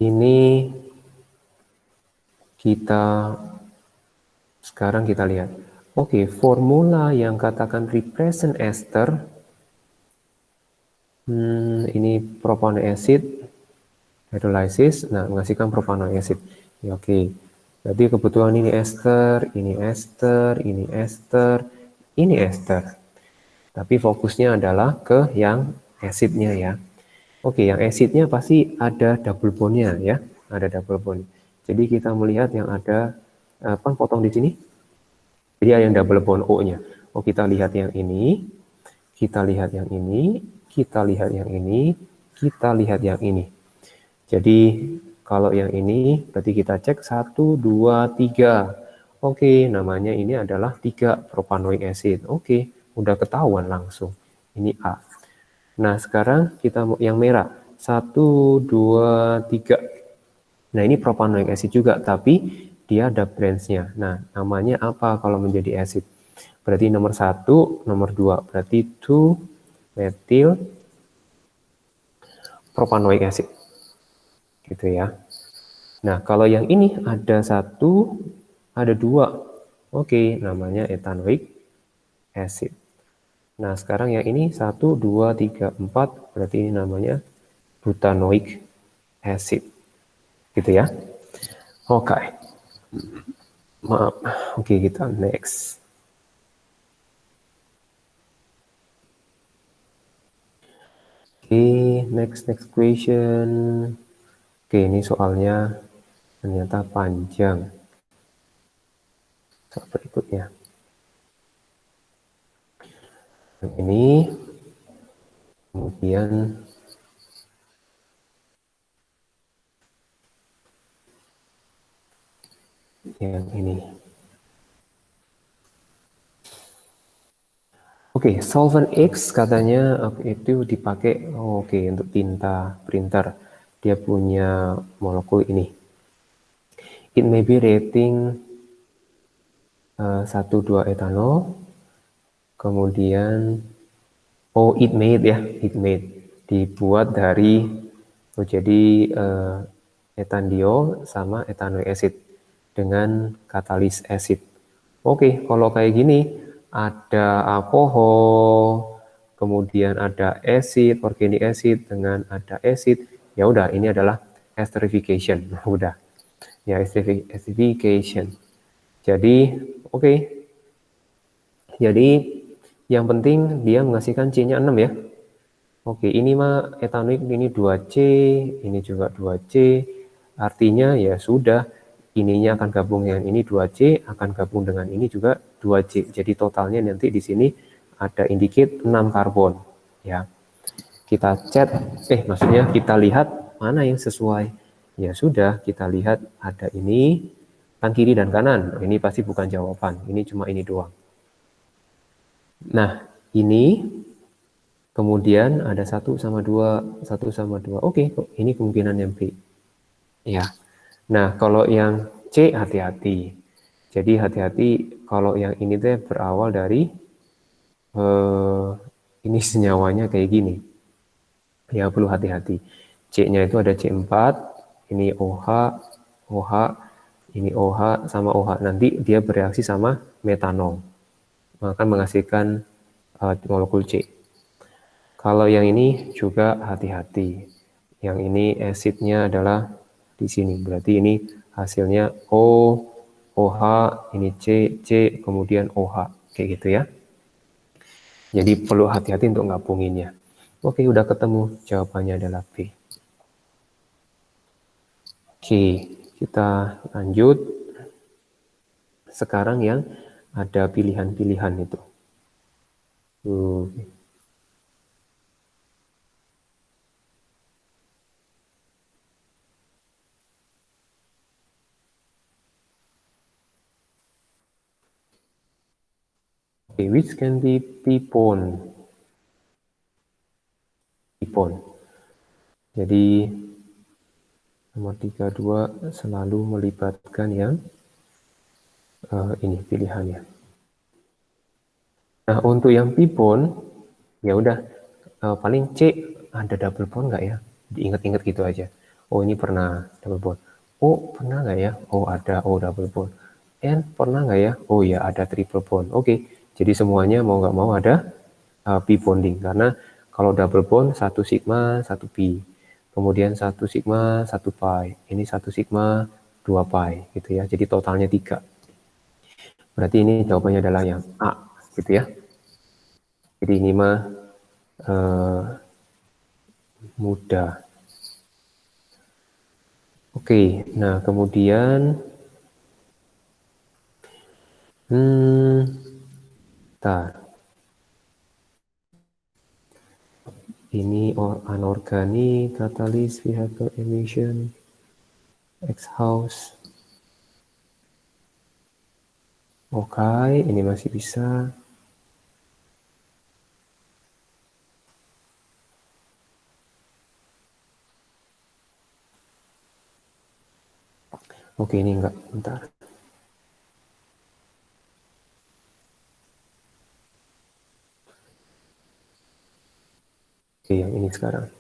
A: Ini sekarang kita lihat. Oke, formula yang katakan represent ester. Ini propanoic acid hydrolysis, nah menghasilkan propanoic acid. Ya, oke. Jadi kebetulan ini ester, ini ester, ini ester, ini ester. Tapi fokusnya adalah ke yang asidnya ya. Oke, yang asidnya pasti ada double bond-nya ya, ada double bond. Jadi kita melihat yang ada potong di sini. Jadi ada yang double bond O-nya. Oh, kita lihat yang ini, kita lihat yang ini, kita lihat yang ini, kita lihat yang ini. Jadi kalau yang ini berarti kita cek 1, 2, 3. Oke, namanya ini adalah 3 propanoic acid. Oke, udah ketahuan langsung. Ini A. Nah, sekarang kita mau yang merah. 1, 2, 3. Nah, ini propanoic acid juga, tapi dia ada branch-nya. Nah, namanya apa kalau menjadi acid? Berarti nomor 1, nomor 2. Berarti 2 methyl propanoic acid. Gitu ya. Nah, kalau yang ini ada 1, ada 2. Oke, namanya ethanoic acid. Nah, sekarang yang ini 1, 2, 3, 4. Berarti ini namanya butanoic acid. Gitu ya. Oke. Maaf. Oke, kita next. Oke, next question. Oke, ini soalnya ternyata panjang. Soal berikutnya. Yang ini, kemudian yang ini. Oke, solvent X katanya itu dipakai untuk tinta printer. Dia punya molekul ini. It may be rating 1, 2 etanol. Kemudian it made ya, it made dibuat dari jadi etandiol sama ethanoic acid dengan katalis acid. Oke, kalau kayak gini ada alkohol, kemudian ada acid, organic acid dengan ada acid, ya udah ini adalah esterification. Udah. Ya, esterification. Jadi, oke. Jadi yang penting dia menghasilkan C-nya 6 ya. Oke, ini mah etanoik ini 2C, ini juga 2C. Artinya ya sudah, ininya akan gabung dengan ini 2C, akan gabung dengan ini juga 2C. Jadi totalnya nanti di sini ada indicate 6 karbon. Ya. Kita maksudnya kita lihat mana yang sesuai. Ya sudah, kita lihat ada ini, kan kiri dan kanan. Ini pasti bukan jawaban, ini cuma ini doang. Nah, ini kemudian ada 1 sama 2, 1 sama 2. Oke, ini kemungkinan yang B. Ya. Nah, kalau yang C hati-hati. Jadi hati-hati kalau yang ini teh berawal dari ini senyawanya kayak gini. Ya, perlu hati-hati. C-nya itu ada C4, ini OH, OH, ini OH sama OH. Nanti dia bereaksi sama metanol. Akan menghasilkan molekul C. Kalau yang ini juga hati-hati. Yang ini asidnya adalah di sini. Berarti ini hasilnya O, OH, ini C, C, kemudian OH. Kayak gitu ya. Jadi perlu hati-hati untuk gabunginnya. Oke, udah ketemu. Jawabannya adalah B. Oke, kita lanjut. Sekarang yang ada pilihan-pilihan itu. Okay, which can be P-bond. P-bond. Jadi nomor 32 selalu melibatkan yang ini pilihannya. Nah, untuk yang P-bond ya udah paling C ada double bond nggak ya? Diingat-ingat gitu aja. Oh, ini pernah double bond. Oh, pernah nggak ya? Oh, ada. Oh, double bond. N pernah nggak ya? Oh ya, ada triple bond. Oke, jadi semuanya mau nggak mau ada P bonding karena kalau double bond 1 sigma 1 pi, kemudian 1 sigma 1 pi, ini 1 sigma 2 pi gitu ya. Jadi totalnya 3. Berarti ini jawabannya adalah yang A gitu ya. Jadi ini mah mudah. Oke, nah kemudian Bentar. Ini anorganik, catalyst, vehicle emission, exhaust. Oke, ini masih bisa. Oke, ini enggak. Bentar. Oke, yang ini sekarang.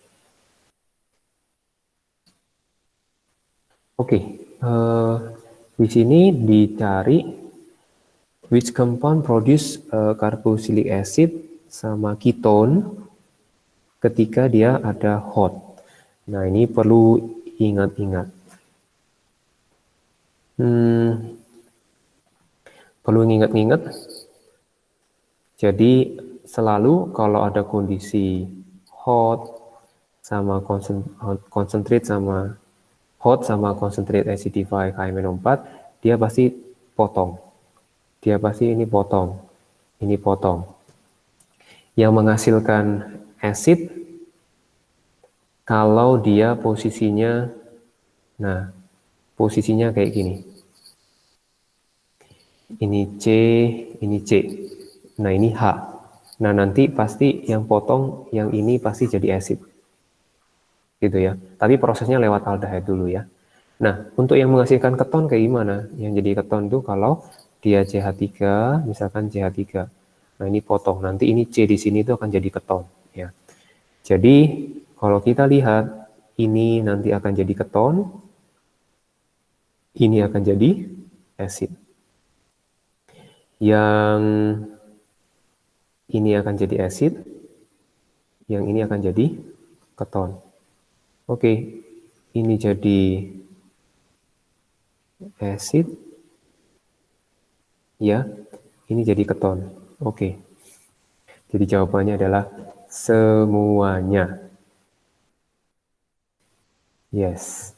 A: Oke, di sini dicari which compound produce carboxylic acid sama ketone ketika dia ada hot. Nah, ini perlu ingat-ingat. Perlu ingat-ingat. Jadi selalu kalau ada kondisi hot sama concentrate sama hot sama concentrate acidify KMNO4, dia pasti potong. Dia pasti ini potong. Ini potong. Yang menghasilkan acid kalau dia posisinya, nah, posisinya kayak gini. Ini C, ini C. Nah, ini H. Nah, nanti pasti yang potong yang ini pasti jadi acid. Gitu ya. Tapi prosesnya lewat aldehyde dulu ya. Nah, untuk yang menghasilkan keton kayak gimana? Yang jadi keton itu kalau dia CH3, misalkan CH3. Nah, ini potong. Nanti ini C di sini itu akan jadi keton ya. Jadi, kalau kita lihat ini nanti akan jadi keton, ini akan jadi acid. Yang ini akan jadi acid, yang ini akan jadi keton. Oke, ini jadi acid, ya, ini jadi keton. Oke, jadi jawabannya adalah semuanya. Yes.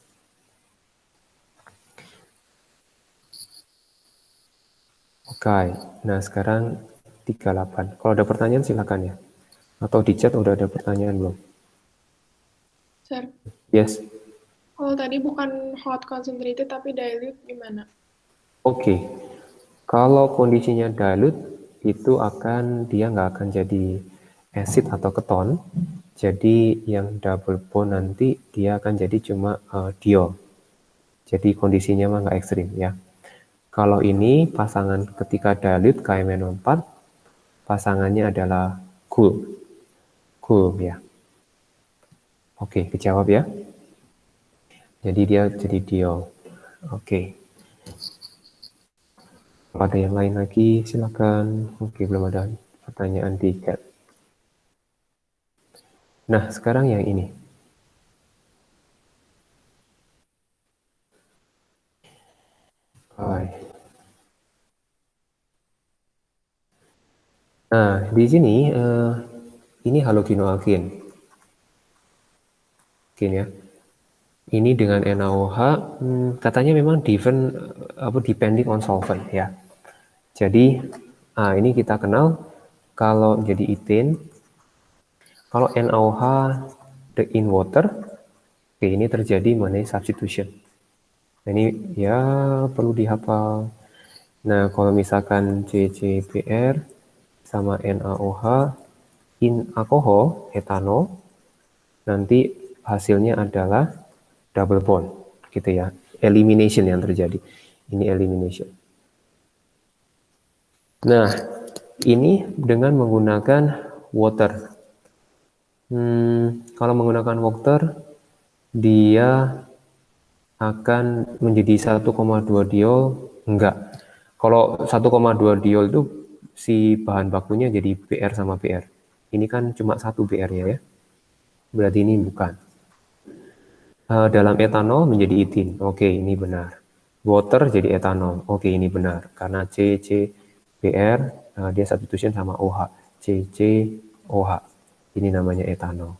A: Oke, nah sekarang 38. Kalau ada pertanyaan silakan ya. Atau di chat udah ada pertanyaan belum?
C: Sir,
A: Yes.
C: kalau tadi bukan hot concentrated tapi dilute gimana?
A: Oke. Kalau kondisinya dilute itu dia nggak akan jadi acid atau keton. Jadi yang double bond nanti dia akan jadi cuma diol. Jadi kondisinya mah nggak ekstrim ya. Kalau ini pasangan ketika dilute KMNO4 pasangannya adalah cool. Cool ya. Oke, kejawab ya. Jadi dia jadi diol. Oke. Ada yang lain lagi? Silakan. Oke, belum ada pertanyaan di chat. Nah, sekarang yang ini. Nah, di sini ini halogenoalkin. Mungkin ya. Ini dengan NaOH katanya memang depending on solvent ya. Jadi ini kita kenal kalau jadi ethane, kalau NaOH in water, oke, ini terjadi mengenai substitution. Nah, ini ya perlu dihafal. Nah, kalau misalkan CCBr sama NaOH in alkohol, etanol, nanti hasilnya adalah double bond, gitu ya. Elimination yang terjadi. Ini elimination. Nah, ini dengan menggunakan water. Kalau menggunakan water, dia akan menjadi 1,2 diol, enggak. Kalau 1,2 diol itu si bahan bakunya jadi Br sama Br. Ini kan cuma satu Br-nya ya. Berarti ini bukan. Dalam etanol menjadi etin. Oke, ini benar. Water jadi etanol. Oke, ini benar. Karena CCBr dia substitution sama OH. CCOH. Ini namanya etanol.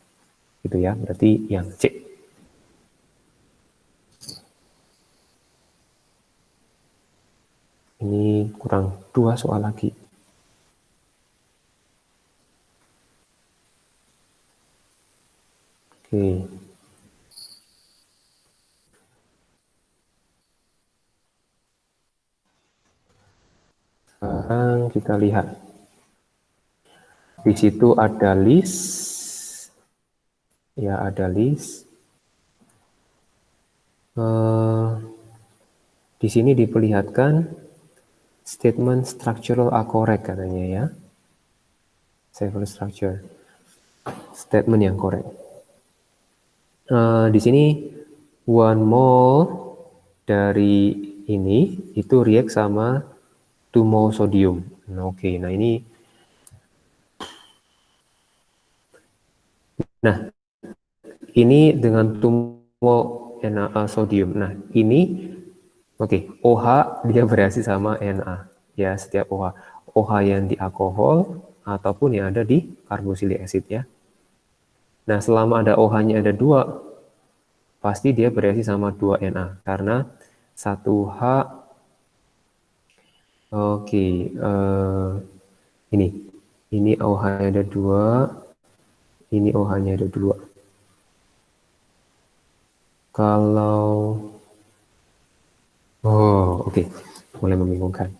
A: Gitu ya. Berarti yang C. Ini kurang 2 soal lagi. Oke. Sekarang kita lihat. Di situ ada list. Ya, ada list. Di sini diperlihatkan statement structural are correct katanya ya. Several structure. Statement yang correct. Di sini one mole dari ini itu react sama 2 mole sodium. Nah, oke. Nah, ini dengan 2 mole Na sodium. Nah, ini OH dia bereaksi sama Na. Ya, setiap OH. OH yang di alkohol ataupun yang ada di karboksilik acid ya. Nah, selama ada OH-nya ada 2, pasti dia bereaksi sama 2 Na karena 1H ini OH-nya ada 2, ini OH-nya ada 2. Kalau mulai membingungkan.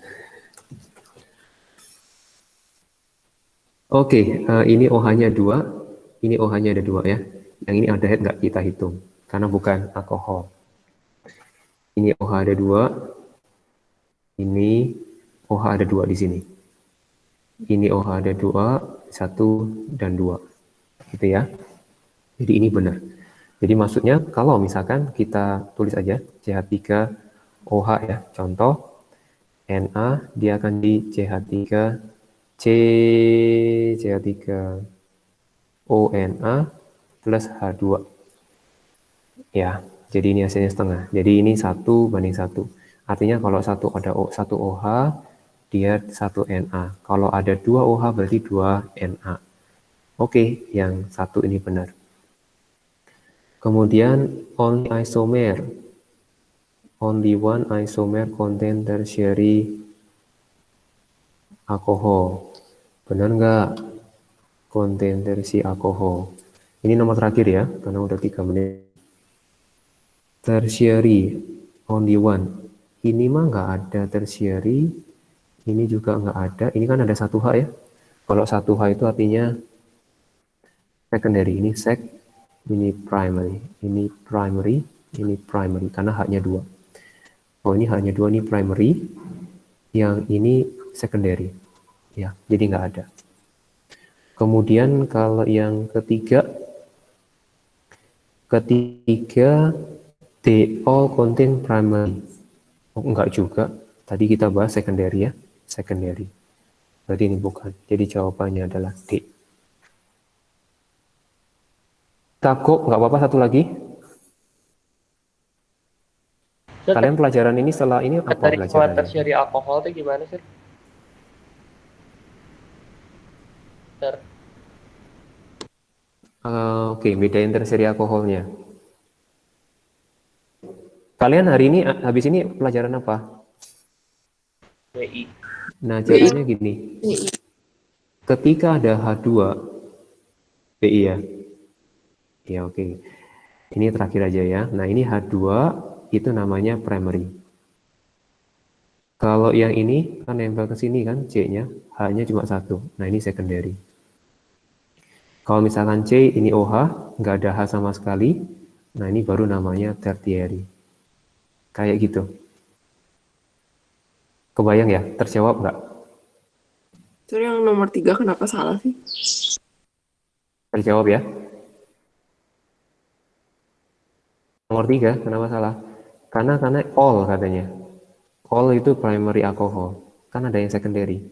A: Ini OH-nya 2, ini OH-nya ada 2 ya. Yang ini aldehyde nggak kita hitung karena bukan alkohol. Ini OH ada 2, ini OH ada 2 di sini. Ini OH ada 2, 1 dan 2. Gitu ya. Jadi ini benar. Jadi maksudnya kalau misalkan kita tulis aja CH3OH ya, contoh Na dia akan di CH3ONA plus H2. Ya, jadi ini hasilnya setengah. Jadi ini 1:1. Artinya kalau satu ada satu OH, dia 1 Na. Kalau ada 2 OH berarti 2 Na. Oke, yang satu ini benar. Kemudian only one isomer contain tertiary alcohol. Benar nggak? Contain tertiary alcohol. Ini nomor terakhir ya, karena udah 3 menit. Tertiary, only one. Ini mah nggak ada tertiary, ini juga nggak ada. Ini kan ada 1H ya. Kalau 1H itu artinya secondary. Ini sec, ini primary. Ini primary, ini primary. Karena H-nya 2. Oh, ini H-nya 2, ini primary. Yang ini secondary. Ya, jadi nggak ada. Kemudian kalau yang ketiga, they all contain primary. Oh, enggak juga. Tadi kita bahas secondary ya. Secondary. Berarti ini bukan. Jadi jawabannya adalah D. Takut, nggak apa-apa satu lagi. Kalian pelajaran ini setelah ini apa
B: Dari
A: pelajarannya?
B: tertiary alkohol itu gimana sih?
A: Bedain tertiary alkoholnya. Kalian hari ini, habis ini pelajaran apa?
B: WI.
A: Nah, jawabannya gini. Ketika ada H2, BI ya? Ya, oke. Ini terakhir aja ya. Nah, ini H2 itu namanya primary. Kalau yang ini kan nempel ke sini kan C-nya, H-nya cuma 1. Nah, ini secondary. Kalau misalkan C ini OH, nggak ada H sama sekali. Nah, ini baru namanya tertiary. Kayak gitu. Kebayang ya? Terjawab nggak?
D: Itu yang nomor 3 kenapa salah sih?
A: Terjawab ya? Nomor 3, kenapa salah? Karena all katanya. All itu primary alcohol. Kan ada yang secondary.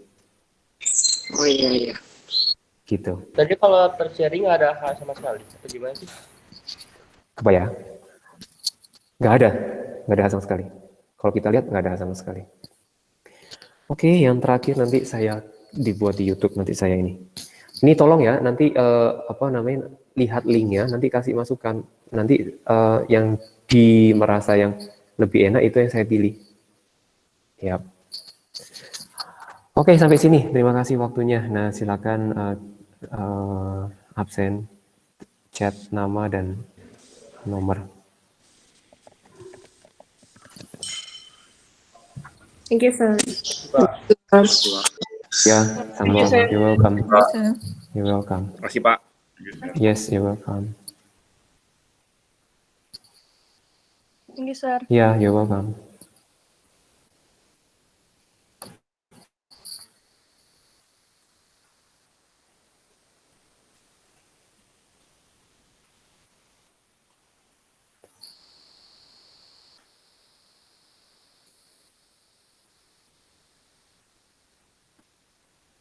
D: Oh iya.
A: Gitu.
B: Tadi kalau tertiary nggak ada H sama sekali. Atau gimana sih?
A: Kebayang? Nggak ada H sama sekali. Kalau kita lihat nggak ada H sama sekali. Oke, yang terakhir nanti saya dibuat di YouTube nanti saya ini. Ini tolong ya, nanti lihat linknya, nanti kasih masukan. Nanti yang merasa yang lebih enak itu yang saya pilih. Ya. Oke, sampai sini. Terima kasih waktunya. Nah, silakan absen chat nama dan nomor.
E: Thank you, sir.
A: Ya, sama.
C: sir.
A: You're welcome.
F: Bisa.
A: You're welcome.
G: Makasih Pak.
A: Yes, you're welcome.
F: Thank you, sir.
A: Yeah, you're welcome.